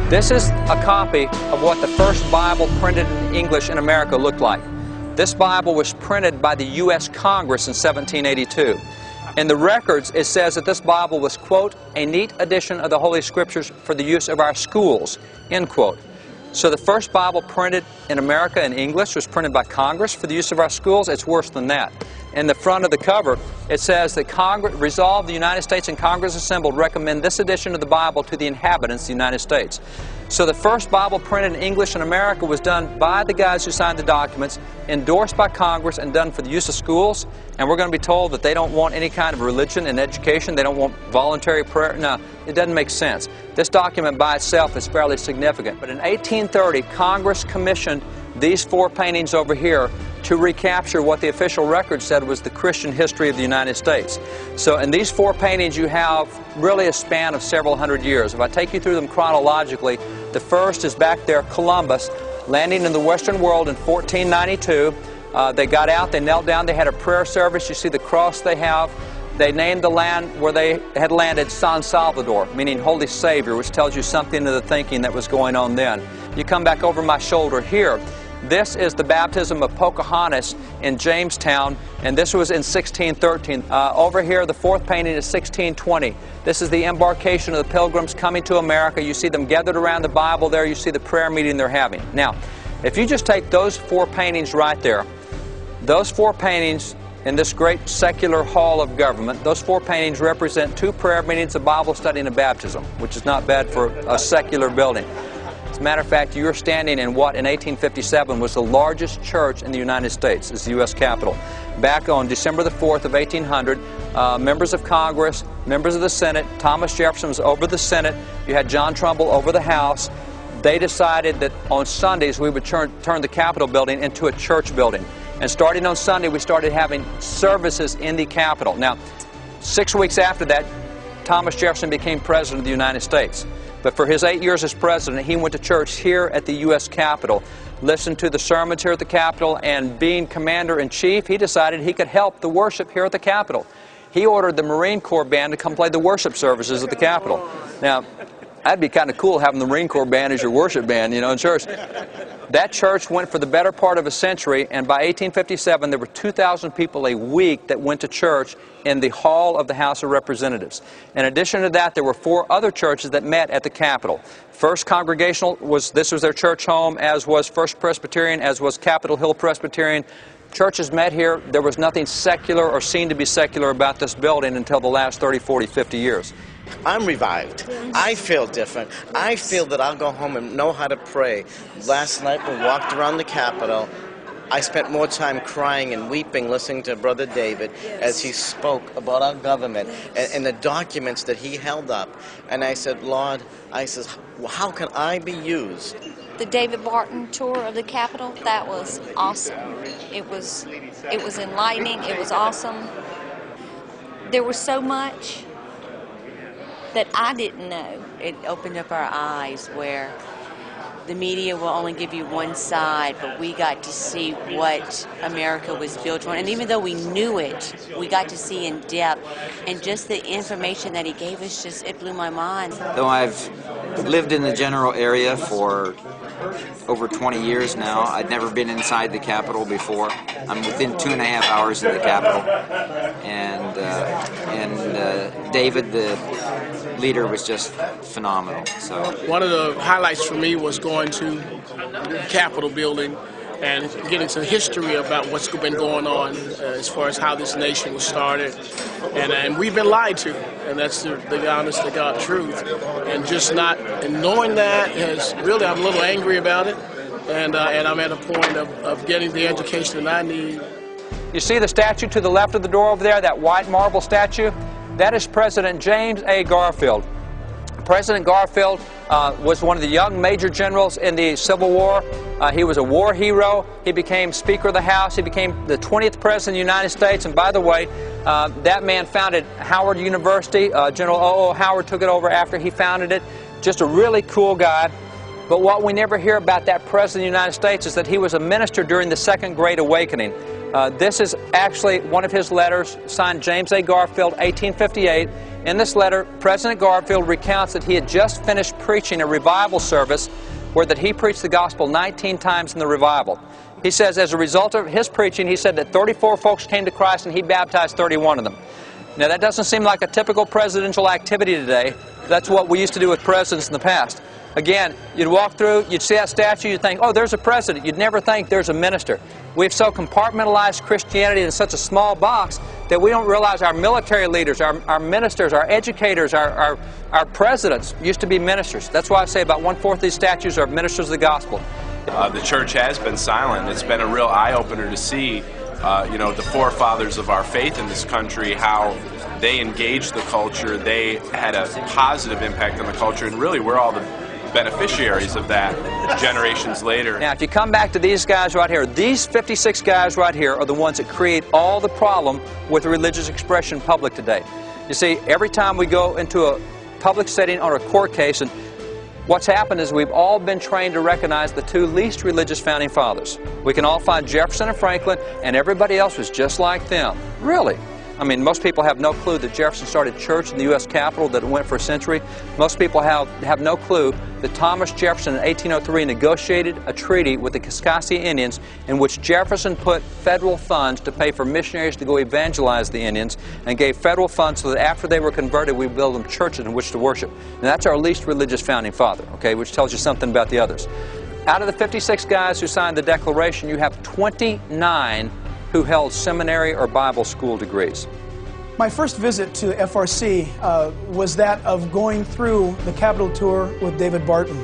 This is a copy of what the first Bible printed in English in America looked like. This Bible was printed by the U.S. Congress in 1782. In the records, it says that this Bible was, quote, a neat edition of the Holy Scriptures for the use of our schools, end quote. So the first Bible printed in America in English was printed by Congress for the use of our schools. It's worse than that. In the front of the cover, it says that Congress resolved the United States and Congress assembled recommend this edition of the Bible to the inhabitants of the United States. So the first Bible printed in English in America was done by the guys who signed the documents, endorsed by Congress, and done for the use of schools. And we're going to be told that they don't want any kind of religion and education. They don't want voluntary prayer. No, it doesn't make sense. This document by itself is fairly significant. But in 1830, Congress commissioned these four paintings over here to recapture what the official record said was the Christian history of the United States. So in these four paintings you have really a span of several hundred years. If I take you through them chronologically, the first is back there, Columbus, landing in the Western world in 1492. They got out, they knelt down, they had a prayer service. You see the cross they have. They named the land where they had landed San Salvador, meaning Holy Savior, which tells you something of the thinking that was going on then. You come back over my shoulder here. This is the baptism of Pocahontas in Jamestown, and this was in 1613. Over here, the fourth painting is 1620. This is the embarkation of the Pilgrims coming to America. You see them gathered around the Bible there. You see the prayer meeting they're having. Now, if you just take those four paintings right there, those four paintings in this great secular hall of government, those four paintings represent two prayer meetings, a Bible study, and a baptism, which is not bad for a secular building. As a matter of fact, you're standing in what in 1857 was the largest church in the United States. It's the U.S. Capitol. Back on December the 4th of 1800, members of Congress, members of the Senate, Thomas Jefferson was over the Senate, you had John Trumbull over the House. They decided that on Sundays we would turn the Capitol building into a church building. And starting on Sunday, we started having services in the Capitol. Now, 6 weeks after that, Thomas Jefferson became President of the United States. But for his 8 years as President, he went to church here at the U.S. Capitol, listened to the sermons here at the Capitol, and being Commander-in-Chief, he decided he could help the worship here at the Capitol. He ordered the Marine Corps Band to come play the worship services at the Capitol. Now, that'd be kind of cool having the Marine Corps Band as your worship band, you know, in church. That church went for the better part of a century, and by 1857 there were 2,000 people a week that went to church in the hall of the House of Representatives. In addition to that, there were four other churches that met at the Capitol. First Congregational was their church home, as was First Presbyterian, as was Capitol Hill Presbyterian. Churches met here. There was nothing secular or seen to be secular about this building until the last 30, 40, 50 years. I'm revived. I feel different. I feel that I'll go home and know how to pray. Last night we walked around the Capitol. I spent more time crying and weeping listening to Brother David as he spoke about our government and the documents that he held up. And I said, Lord, I says, how can I be used? The David Barton tour of the Capitol, that was awesome. It was enlightening. It was awesome. There was so much that I didn't know. It opened up our eyes where the media will only give you one side, but we got to see what America was built on. And even though we knew it, we got to see in depth. And just the information that he gave us, it blew my mind. Though I've lived in the general area for over 20 years now, I'd never been inside the Capitol before. I'm within 2.5 hours of the Capitol. And David, the leader, was just phenomenal. So one of the highlights for me was going to the Capitol building and getting some history about what's been going on as far as how this nation was started. And we've been lied to, and that's the honest to God truth. And just and knowing that has really, I'm a little angry about it, and I'm at a point of getting the education that I need. You see the statue to the left of the door over there, that white marble statue? That is President James A. Garfield. President Garfield was one of the young major generals in the Civil War. He was a war hero. He became Speaker of the House. He became the 20th President of the United States. And by the way, that man founded Howard University. General O.O. Howard took it over after he founded it. Just a really cool guy. But what we never hear about that President of the United States is that he was a minister during the Second Great Awakening. This is actually one of his letters, signed James A. Garfield, 1858. In this letter, President Garfield recounts that he had just finished preaching a revival service where that he preached the gospel 19 times in the revival. He says as a result of his preaching, he said that 34 folks came to Christ and he baptized 31 of them. Now that doesn't seem like a typical presidential activity today. That's what we used to do with presidents in the past. Again, you'd walk through, you'd see that statue, you'd think, oh, there's a president. You'd never think there's a minister. We've so compartmentalized Christianity in such a small box that we don't realize our military leaders, our ministers, our educators, our presidents used to be ministers. That's why I say about 1/4 of these statues are ministers of the gospel. The church has been silent. It's been a real eye-opener to see, the forefathers of our faith in this country, how they engaged the culture. They had a positive impact on the culture, and really we're all the beneficiaries of that generations later. Now, if you come back to these guys right here, these 56 guys right here are the ones that create all the problem with religious expression in public today. You see, every time we go into a public setting or a court case, and what's happened is we've all been trained to recognize the two least religious founding fathers. We can all find Jefferson and Franklin, and everybody else was just like them. Really? I mean, most people have no clue that Jefferson started church in the U.S. Capitol, that it went for a century. Most people have no clue that Thomas Jefferson in 1803 negotiated a treaty with the Kaskaskia Indians in which Jefferson put federal funds to pay for missionaries to go evangelize the Indians and gave federal funds so that after they were converted, we build them churches in which to worship. And that's our least religious founding father, okay, which tells you something about the others. Out of the 56 guys who signed the Declaration, you have 29 who held seminary or Bible school degrees. My first visit to FRC was that of going through the Capitol tour with David Barton.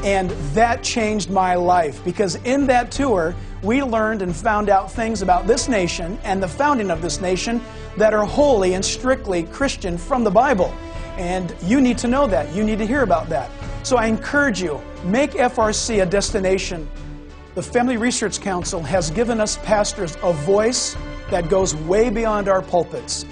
And that changed my life, because in that tour, we learned and found out things about this nation and the founding of this nation that are wholly and strictly Christian from the Bible. And you need to know that. You need to hear about that. So I encourage you, make FRC a destination. The Family Research Council has given us pastors a voice that goes way beyond our pulpits.